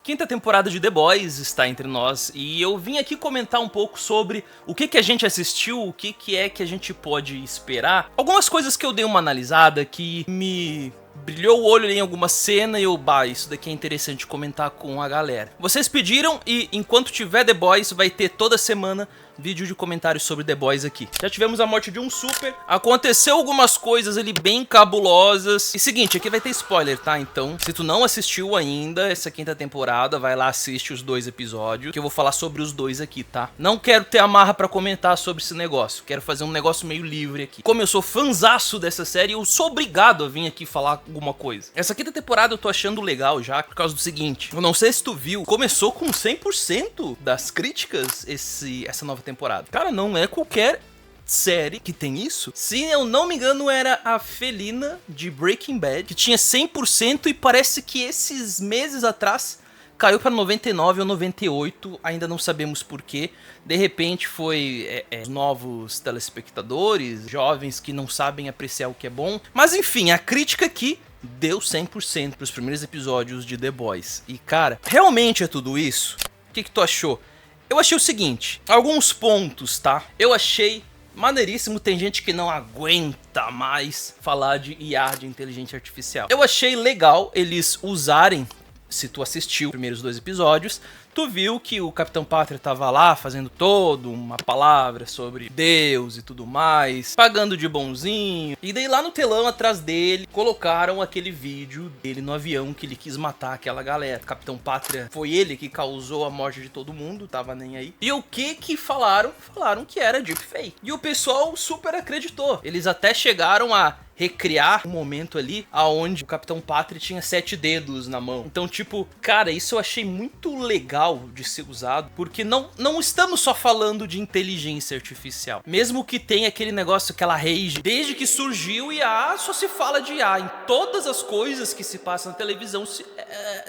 Quinta temporada de The Boys está entre nós e eu vim aqui comentar um pouco sobre o que a gente assistiu, o que é que a gente pode esperar. Algumas coisas que eu dei uma analisada que me brilhou o olho em alguma cena e eu, isso daqui é interessante comentar com a galera. Vocês pediram e enquanto tiver The Boys vai ter toda semana vídeo de comentários sobre The Boys aqui. Já tivemos a morte de um super, aconteceu algumas coisas ali bem cabulosas. E seguinte, aqui vai ter spoiler, tá? Então, se tu não assistiu ainda essa quinta temporada, vai lá, assiste os 2 episódios, que eu vou falar sobre os 2 aqui, tá? Não quero ter amarra pra comentar sobre esse negócio, quero fazer um negócio meio livre aqui. Como eu sou fanzaço dessa série, eu sou obrigado a vir aqui falar alguma coisa. Essa quinta temporada eu tô achando legal já, por causa do seguinte, eu não sei se tu viu, começou com 100% das críticas essa nova temporada. Cara, não é qualquer série que tem isso. Se eu não me engano, era a Felina de Breaking Bad, que tinha 100% e parece que esses meses atrás caiu para 99 ou 98, ainda não sabemos porquê. De repente foi novos telespectadores, jovens que não sabem apreciar o que é bom. Mas enfim, a crítica aqui deu 100% pros primeiros episódios de The Boys. E cara, realmente é tudo isso? O que tu achou? Eu achei o seguinte, alguns pontos, tá? Eu achei maneiríssimo, tem gente que não aguenta mais falar de IA, de inteligência artificial. Eu achei legal eles usarem, se tu assistiu os primeiros 2 episódios, tu viu que o Capitão Pátria tava lá fazendo toda uma palavra sobre Deus e tudo mais, pagando de bonzinho. E daí lá no telão atrás dele, colocaram aquele vídeo dele no avião que ele quis matar aquela galera. O Capitão Pátria foi ele que causou a morte de todo mundo, tava nem aí. E o que falaram? Falaram que era deepfake. E o pessoal super acreditou. Eles até chegaram a recriar um momento ali aonde o Capitão Pátria tinha 7 dedos na mão. Então, tipo, cara, isso eu achei muito legal de ser usado, porque não estamos só falando de inteligência artificial. Mesmo que tenha aquele negócio, aquela rage, desde que surgiu IA, só se fala de IA. Em todas as coisas que se passam na televisão,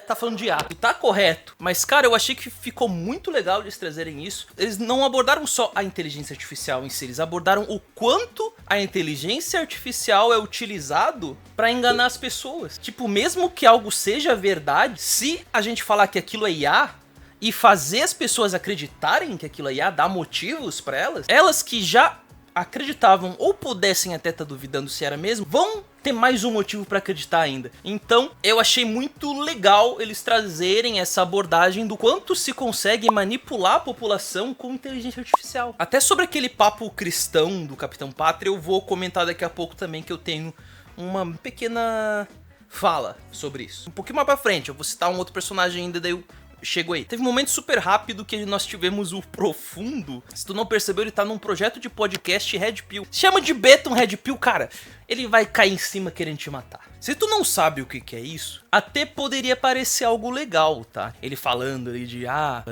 tá falando de IA. E tá correto. Mas, cara, eu achei que ficou muito legal eles trazerem isso. Eles não abordaram só a inteligência artificial em si, eles abordaram o quanto a inteligência artificial é utilizado pra enganar as pessoas. Tipo, mesmo que algo seja verdade, se a gente falar que aquilo é IA e fazer as pessoas acreditarem que aquilo é IA, dar motivos pra elas que já acreditavam ou pudessem até estar duvidando se era mesmo, vão ter mais um motivo pra acreditar ainda. Então, eu achei muito legal eles trazerem essa abordagem do quanto se consegue manipular a população com inteligência artificial. Até sobre aquele papo cristão do Capitão Pátria, eu vou comentar daqui a pouco também, que eu tenho uma pequena fala sobre isso. Um pouquinho mais pra frente, eu vou citar um outro personagem ainda, daí eu chego aí. Teve um momento super rápido que nós tivemos o Profundo. Se tu não percebeu, ele tá num projeto de podcast Red Pill. Chama de Beton Red Pill, cara. Ele vai cair em cima querendo te matar. Se tu não sabe o que é isso, até poderia parecer algo legal, tá? Ele falando ali de,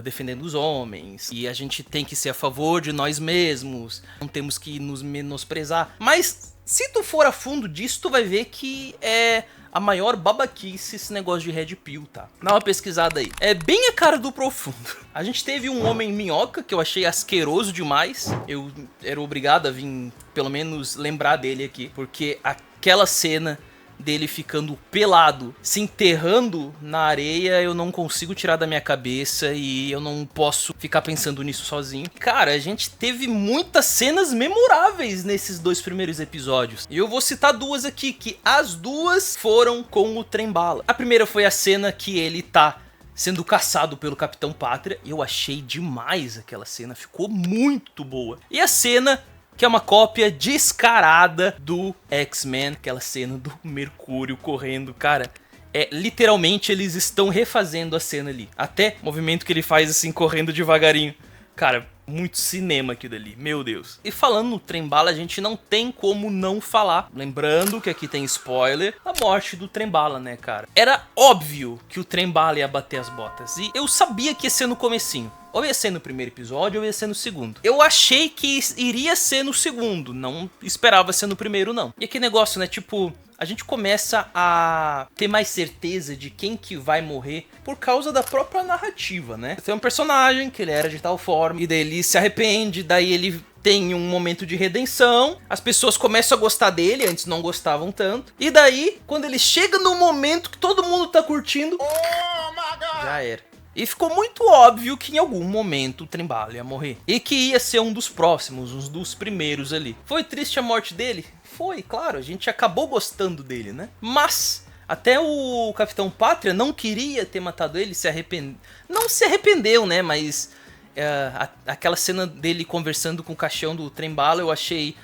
defendendo os homens, e a gente tem que ser a favor de nós mesmos, não temos que nos menosprezar. Mas se tu for a fundo disso, tu vai ver que é a maior babaquice esse negócio de Red Pill, tá? Dá uma pesquisada aí. É bem a cara do Profundo. A gente teve um homem minhoca, que eu achei asqueroso demais. Eu era obrigado a vir, pelo menos, lembrar dele aqui. Porque aquela cena dele ficando pelado, se enterrando na areia, eu não consigo tirar da minha cabeça e eu não posso ficar pensando nisso sozinho. Cara, a gente teve muitas cenas memoráveis nesses 2 primeiros episódios. E eu vou citar 2 aqui, que as 2 foram com o trem-bala. A primeira foi a cena que ele tá sendo caçado pelo Capitão Pátria. Eu achei demais aquela cena, ficou muito boa. E a cena que é uma cópia descarada do X-Men, aquela cena do Mercúrio correndo, cara. Literalmente eles estão refazendo a cena ali. Até o movimento que ele faz assim, correndo devagarinho. Cara, muito cinema aquilo ali, meu Deus. E falando no trem-bala, a gente não tem como não falar, lembrando que aqui tem spoiler, a morte do trem-bala, né, cara? Era óbvio que o trem-bala ia bater as botas, e eu sabia que ia ser no comecinho. Ou ia ser no primeiro episódio, ou ia ser no segundo. Eu achei que iria ser no segundo, não esperava ser no primeiro, não. E aquele negócio, né, tipo, a gente começa a ter mais certeza de quem que vai morrer por causa da própria narrativa, né? Tem um personagem que ele era de tal forma, e daí ele se arrepende, daí ele tem um momento de redenção, as pessoas começam a gostar dele, antes não gostavam tanto, e daí, quando ele chega no momento que todo mundo tá curtindo, já era. E ficou muito óbvio que em algum momento o Trem-Bala ia morrer. E que ia ser um dos próximos, um dos primeiros ali. Foi triste a morte dele? Foi, claro, a gente acabou gostando dele, né? Mas até o Capitão Pátria não queria ter matado ele, não se arrependeu, né? Mas aquela cena dele conversando com o caixão do Trem-Bala eu achei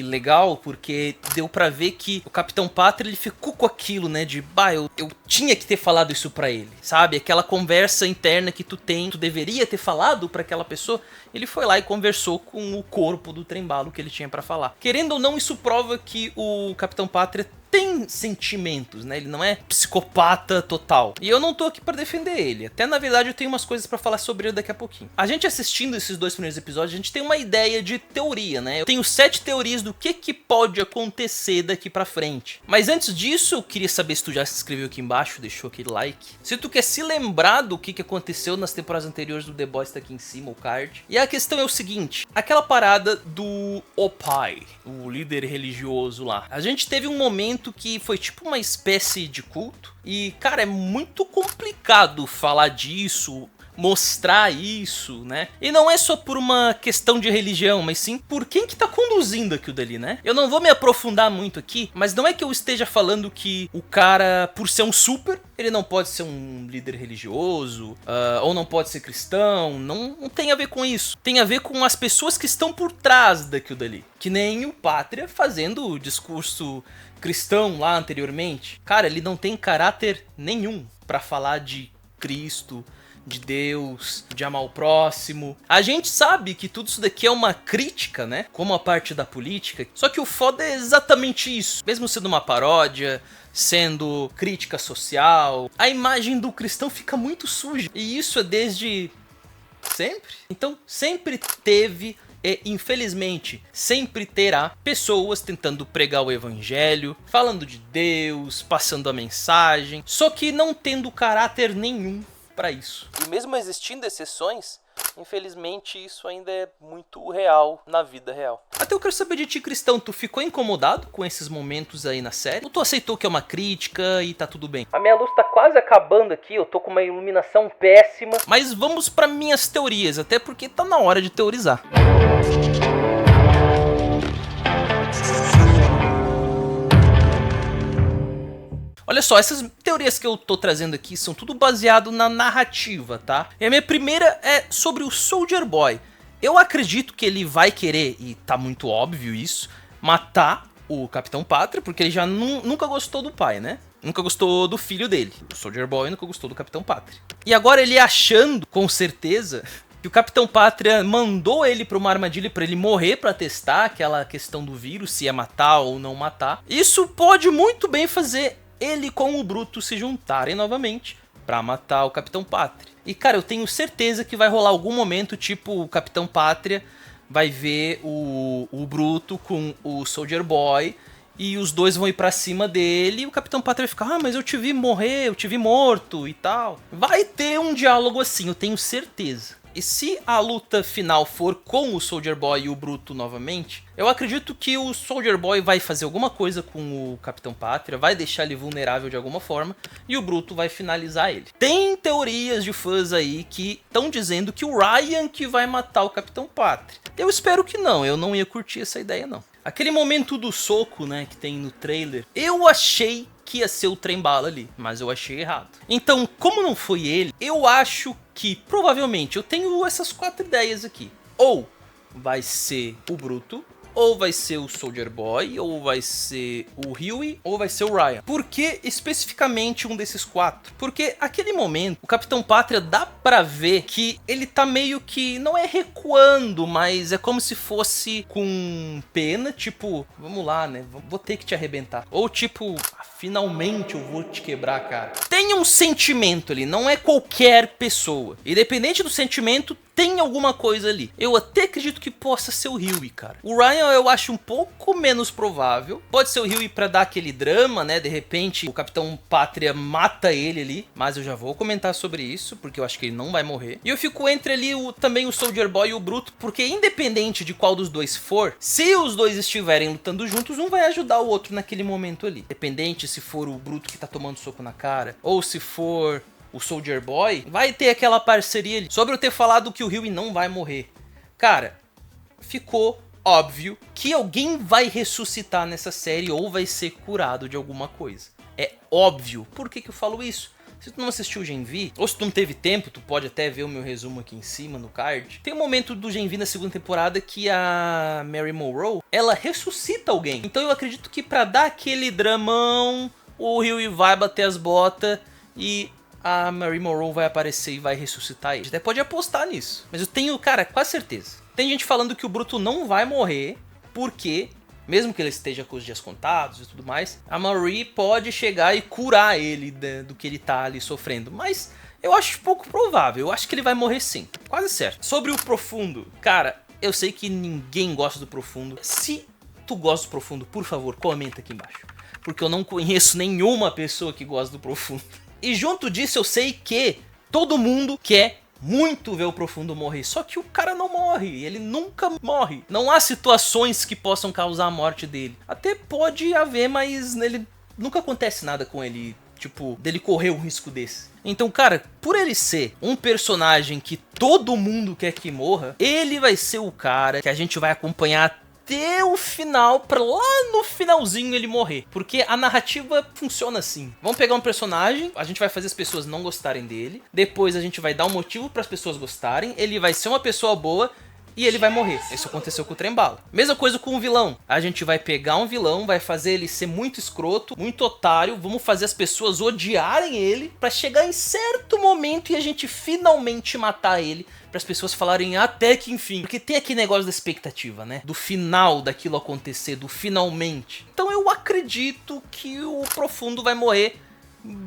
legal, porque deu pra ver que o Capitão Pátria, ele ficou com aquilo, né, de, eu tinha que ter falado isso pra ele, sabe? Aquela conversa interna que tu deveria ter falado pra aquela pessoa, ele foi lá e conversou com o corpo do Trem-Bala, o que ele tinha pra falar. Querendo ou não, isso prova que o Capitão Pátria tem sentimentos, né? Ele não é psicopata total. E eu não tô aqui pra defender ele. Até, na verdade, eu tenho umas coisas pra falar sobre ele daqui a pouquinho. A gente assistindo esses 2 primeiros episódios, a gente tem uma ideia de teoria, né? Eu tenho 7 teorias do que pode acontecer daqui pra frente. Mas antes disso, eu queria saber se tu já se inscreveu aqui embaixo, deixou aquele like. Se tu quer se lembrar do que aconteceu nas temporadas anteriores do The Boys, tá aqui em cima, o card. E a questão é o seguinte, aquela parada do Opie, o líder religioso lá. A gente teve um momento que foi tipo uma espécie de culto. E, cara, é muito complicado falar disso, mostrar isso, né? E não é só por uma questão de religião, mas sim por quem que tá conduzindo aquilo dali, né? Eu não vou me aprofundar muito aqui, mas não é que eu esteja falando que o cara, por ser um super, ele não pode ser um líder religioso, ou não pode ser cristão, não tem a ver com isso. Tem a ver com as pessoas que estão por trás daquilo dali. Que nem o Pátria fazendo o discurso cristão lá anteriormente. Cara, ele não tem caráter nenhum pra falar de Cristo, de Deus, de amar o próximo. A gente sabe que tudo isso daqui é uma crítica, né? Como a parte da política. Só que o foda é exatamente isso. Mesmo sendo uma paródia, sendo crítica social, a imagem do cristão fica muito suja. E isso é desde sempre. Então, sempre teve e, infelizmente, sempre terá pessoas tentando pregar o evangelho, falando de Deus, passando a mensagem, só que não tendo caráter nenhum para isso. E mesmo existindo exceções, infelizmente isso ainda é muito real na vida real. Até eu quero saber de ti, cristão, tu ficou incomodado com esses momentos aí na série? Ou tu aceitou que é uma crítica e tá tudo bem? A minha luz tá quase acabando aqui, eu tô com uma iluminação péssima. Mas vamos para minhas teorias, até porque tá na hora de teorizar. Olha só, essas teorias que eu tô trazendo aqui são tudo baseado na narrativa, tá? E a minha primeira é sobre o Soldier Boy. Eu acredito que ele vai querer, e tá muito óbvio isso, matar o Capitão Pátria, porque ele já nunca gostou do pai, né? Nunca gostou do filho dele. O Soldier Boy nunca gostou do Capitão Pátria. E agora ele achando, com certeza, que o Capitão Pátria mandou ele pra uma armadilha pra ele morrer pra testar aquela questão do vírus, se ia matar ou não matar. Isso pode muito bem fazer ele com o Bruto se juntarem novamente pra matar o Capitão Pátria. E, cara, eu tenho certeza que vai rolar algum momento, tipo, o Capitão Pátria vai ver o Bruto com o Soldier Boy e os dois vão ir pra cima dele e o Capitão Pátria vai ficar, mas eu te vi morrer, eu te vi morto e tal. Vai ter um diálogo assim, eu tenho certeza. E se a luta final for com o Soldier Boy e o Bruto novamente, eu acredito que o Soldier Boy vai fazer alguma coisa com o Capitão Pátria, vai deixar ele vulnerável de alguma forma, e o Bruto vai finalizar ele. Tem teorias de fãs aí que estão dizendo que o Ryan que vai matar o Capitão Pátria. Eu espero que não, eu não ia curtir essa ideia não. Aquele momento do soco, né, que tem no trailer, eu achei que ia ser o Trem-Bala ali, mas eu achei errado. Então, como não foi ele, eu acho que provavelmente eu tenho essas 4 ideias aqui. Ou vai ser o Bruto, ou vai ser o Soldier Boy, ou vai ser o Huey, ou vai ser o Ryan. Por que especificamente um desses 4? Porque aquele momento, o Capitão Pátria dá pra ver que ele tá meio que, não é recuando, mas é como se fosse com pena, tipo, vamos lá, né, vou ter que te arrebentar. Ou tipo, finalmente eu vou te quebrar, cara. Tem um sentimento ali, não é qualquer pessoa. Independente do sentimento, tem alguma coisa ali. Eu até acredito que possa ser o Huey, cara. O Ryan eu acho um pouco menos provável. Pode ser o Huey pra dar aquele drama, né? De repente o Capitão Pátria mata ele ali. Mas eu já vou comentar sobre isso, porque eu acho que ele não vai morrer. E eu fico entre ali também o Soldier Boy e o Bruto, porque independente de qual dos dois for, se os dois estiverem lutando juntos, um vai ajudar o outro naquele momento ali. Independente se for o Bruto que tá tomando soco na cara, ou se for o Soldier Boy, vai ter aquela parceria ali. Sobre eu ter falado que o Huey não vai morrer. Cara, ficou óbvio que alguém vai ressuscitar nessa série ou vai ser curado de alguma coisa. É óbvio. Por que eu falo isso? Se tu não assistiu o Gen V, ou se tu não teve tempo, tu pode até ver o meu resumo aqui em cima no card. Tem um momento do Gen V na segunda temporada que a Mary Monroe, ela ressuscita alguém. Então eu acredito que pra dar aquele dramão, o Huey vai bater as botas e a Mary Monroe vai aparecer e vai ressuscitar ele. Até pode apostar nisso. Mas eu tenho, cara, quase certeza. Tem gente falando que o Bruto não vai morrer, porque, mesmo que ele esteja com os dias contados e tudo mais, a Marie pode chegar e curar ele do que ele tá ali sofrendo. Mas eu acho pouco provável, eu acho que ele vai morrer sim, quase certo. Sobre o Profundo, cara, eu sei que ninguém gosta do Profundo. Se tu gosta do Profundo, por favor, comenta aqui embaixo. Porque eu não conheço nenhuma pessoa que gosta do Profundo. E junto disso eu sei que todo mundo quer muito ver o Profundo morrer, só que o cara não morre, ele nunca morre. Não há situações que possam causar a morte dele. Até pode haver, mas nele nunca acontece nada com ele, tipo, dele correr um risco desse. Então, cara, por ele ser um personagem que todo mundo quer que morra, ele vai ser o cara que a gente vai acompanhar até o final, pra lá no finalzinho ele morrer. Porque a narrativa funciona assim. Vamos pegar um personagem, a gente vai fazer as pessoas não gostarem dele, depois a gente vai dar um motivo para as pessoas gostarem, ele vai ser uma pessoa boa e ele vai morrer. Isso aconteceu com o Trem-Bala. Mesma coisa com o vilão. A gente vai pegar um vilão, vai fazer ele ser muito escroto, muito otário, vamos fazer as pessoas odiarem ele, pra chegar em certo momento e a gente finalmente matar ele, para as pessoas falarem até que enfim. Porque tem aquele negócio da expectativa, né? Do final daquilo acontecer, do finalmente. Então eu acredito que o Profundo vai morrer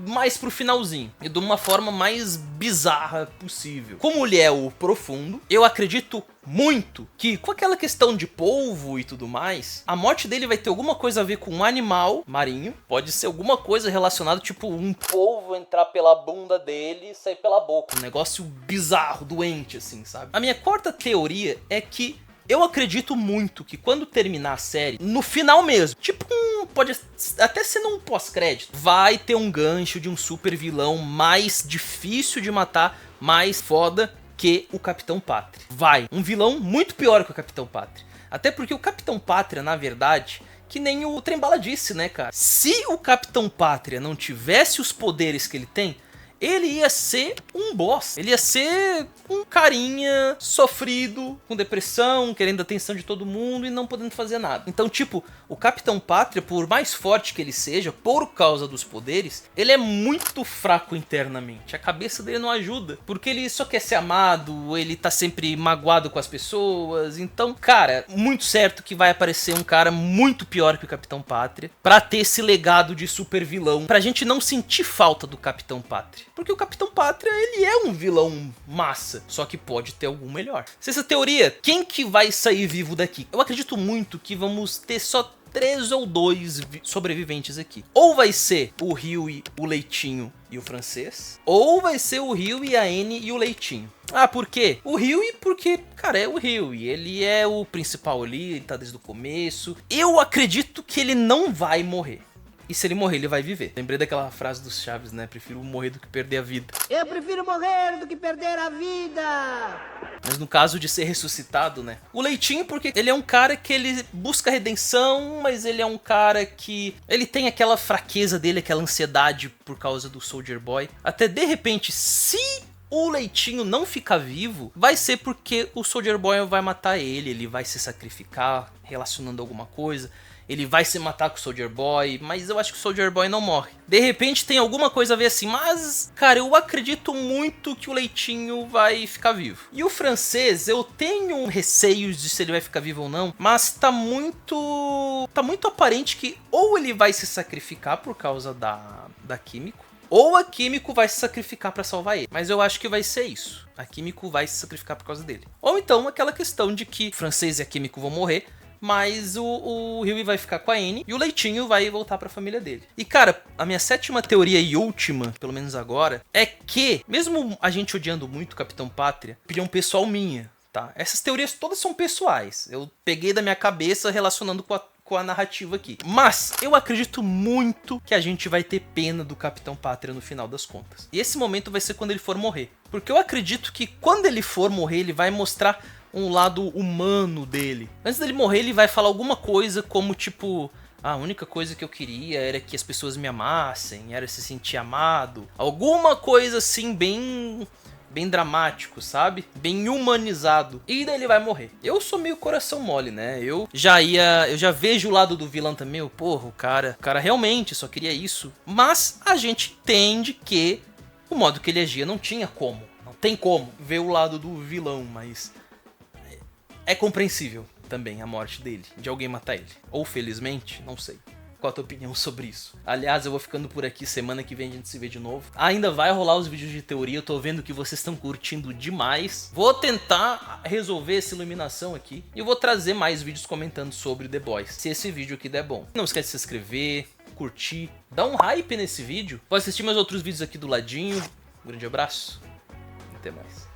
mais pro finalzinho e de uma forma mais bizarra possível. Como ele é o Profundo, eu acredito muito que com aquela questão de polvo e tudo mais, a morte dele vai ter alguma coisa a ver com um animal marinho. Pode ser alguma coisa relacionada, tipo um polvo entrar pela bunda dele e sair pela boca. Um negócio bizarro, doente assim, sabe? A minha quarta teoria é que eu acredito muito que quando terminar a série, no final mesmo, tipo pode até ser num pós-crédito, vai ter um gancho de um super vilão mais difícil de matar, mais foda que o Capitão Pátria. Vai, um vilão muito pior que o Capitão Pátria. Até porque o Capitão Pátria, na verdade, que nem o Trem-Bala disse, né, cara? Se o Capitão Pátria não tivesse os poderes que ele tem, ele ia ser um boss. Ele ia ser um carinha sofrido, com depressão, querendo a atenção de todo mundo e não podendo fazer nada. Então, tipo, o Capitão Pátria, por mais forte que ele seja, por causa dos poderes, ele é muito fraco internamente. A cabeça dele não ajuda, porque ele só quer ser amado, ele tá sempre magoado com as pessoas. Então, cara, muito certo que vai aparecer um cara muito pior que o Capitão Pátria, pra ter esse legado de super vilão, pra gente não sentir falta do Capitão Pátria. Porque o Capitão Pátria, ele é um vilão massa, só que pode ter algum melhor. Se essa teoria, quem que vai sair vivo daqui? Eu acredito muito que vamos ter só 3 ou 2 sobreviventes aqui. Ou vai ser o Huey, o Leitinho e o Francês, ou vai ser o Huey, a Annie e o Leitinho. Ah, por quê? O Huey, porque, cara, é o Huey. Ele é o principal ali, ele tá desde o começo. Eu acredito que ele não vai morrer. E se ele morrer, ele vai viver. Lembrei daquela frase dos Chaves, né? Prefiro morrer do que perder a vida. Eu prefiro morrer do que perder a vida. Mas no caso de ser ressuscitado, né? O Leitinho, porque ele é um cara que ele busca redenção, mas ele é um cara que... ele tem aquela fraqueza dele, aquela ansiedade por causa do Soldier Boy. Até de repente, se o Leitinho não ficar vivo, vai ser porque o Soldier Boy vai matar ele. Ele vai se sacrificar, relacionando alguma coisa. Ele vai se matar com o Soldier Boy, mas eu acho que o Soldier Boy não morre. De repente tem alguma coisa a ver assim, mas, cara, eu acredito muito que o Leitinho vai ficar vivo. E o Francês, eu tenho receios de se ele vai ficar vivo ou não, mas tá muito aparente que ou ele vai se sacrificar por causa da Químico, ou a Químico vai se sacrificar pra salvar ele. Mas eu acho que vai ser isso. A Químico vai se sacrificar por causa dele. Ou então aquela questão de que o Francês e a Químico vão morrer, mas o Huey vai ficar com a Annie e o Leitinho vai voltar pra família dele. E cara, a minha 7ª teoria e última, pelo menos agora, é que, mesmo a gente odiando muito o Capitão Pátria, opinião pessoal minha, tá? Essas teorias todas são pessoais. Eu peguei da minha cabeça relacionando com com a narrativa aqui. Mas eu acredito muito que a gente vai ter pena do Capitão Pátria no final das contas. E esse momento vai ser quando ele for morrer. Porque eu acredito que quando ele for morrer, ele vai mostrar um lado humano dele. Antes dele morrer, ele vai falar alguma coisa como tipo... a única coisa que eu queria era que as pessoas me amassem, era se sentir amado. Alguma coisa assim bem dramático, sabe? Bem humanizado. E daí ele vai morrer. Eu sou meio coração mole, né? Eu já vejo o lado do vilão também. Porra, o cara realmente só queria isso. Mas a gente entende que o modo que ele agia não tem como ver o lado do vilão, mas é compreensível também a morte dele, de alguém matar ele. Ou felizmente, não sei. Qual a tua opinião sobre isso? Aliás, eu vou ficando por aqui, semana que vem a gente se vê de novo. Ainda vai rolar os vídeos de teoria, eu tô vendo que vocês estão curtindo demais. Vou tentar resolver essa iluminação aqui e eu vou trazer mais vídeos comentando sobre The Boys, se esse vídeo aqui der bom. Não esquece de se inscrever, curtir, dá um hype nesse vídeo. Pode assistir meus outros vídeos aqui do ladinho. Um grande abraço e até mais.